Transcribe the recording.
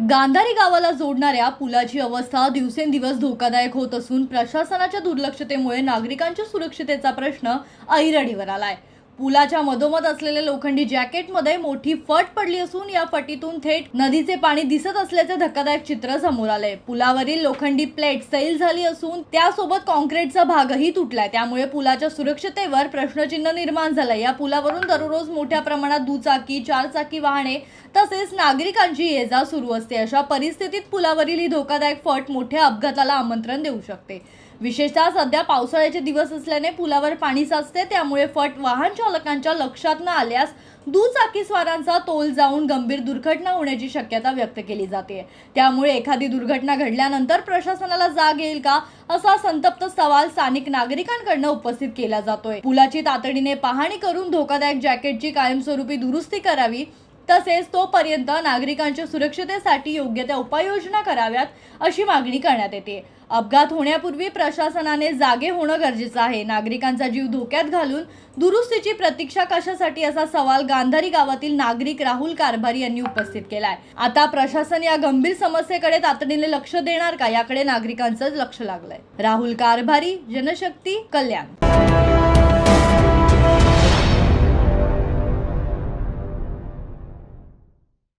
गांधारी गावाला जोडणाऱ्या पुलाची अवस्था दिवसेंदिवस धोकादायक होत असून प्रशासनाच्या दुर्लक्षतेमुळे नागरिकांच्या सुरक्षितेचा प्रश्न ऐरणीवर आलाय। पुलाच्या मधोमध असलेल्या लोखंडी जॅकेटमध्ये मोठी फट पडली असून या फटीतून थेट नदीचे पाणी दिसत असल्याचे धक्कादायक चित्र समोर आले। पुलावरील लोखंडी प्लेट सैल झाली असून त्यासोबत कॉन्क्रीटचा भागही तुटलाय, त्यामुळे पुलाच्या सुरक्षितेवर प्रश्नचिन्ह निर्माण झालंय। या पुलावरून दररोज मोठ्या प्रमाणात दुचाकी, चारचाकी वाहने तसेच नागरिकांची ये-जा सुरू असते। अशा परिस्थितीत पुलावरील ही धोकादायक फट मोठ्या अपघाताला आमंत्रण देऊ शकते। विशेषतः सध्या पावसाळ्याचे दिवस असल्याने पुलावर पाणी साचते, त्यामुळे फट वाहन चालकांच्या लक्षात न आल्यास दुचाकी स्वारांचा तोल जाऊन गंभीर दुर्घटना होण्याची शक्यता व्यक्त केली जाते। त्यामुळे एखादी दुर्घटना घडल्यानंतर प्रशासनाला जाग येईल का, असा संतप्त सवाल स्थानिक नागरिकांकडून उपस्थित केला जातोय। पुलाची तातडीने पाहणी करून धोकादायक जॅकेटची कायमस्वरूपी दुरुस्ती करावी, तसेच तोपर्यंत नागरिकांच्या सुरक्षितेसाठी योग्य त्या उपाययोजना कराव्यात, अशी मागणी करण्यात येते। अपघात होण्यापूर्वी प्रशासनाने जागे होणं गरजेचं आहे। नागरिकांचा जीव धोक्यात घालून दुरुस्तीची प्रतीक्षा कशासाठी, असा सवाल गांधारी गावातील नागरिक राहुल कारभारी यांनी उपस्थित केलाय। आता प्रशासन या गंभीर समस्येकडे तातडीने लक्ष देणार का, याकडे नागरिकांचं लक्ष लागलंय। राहुल कारभारी, जनशक्ती, कल्याण।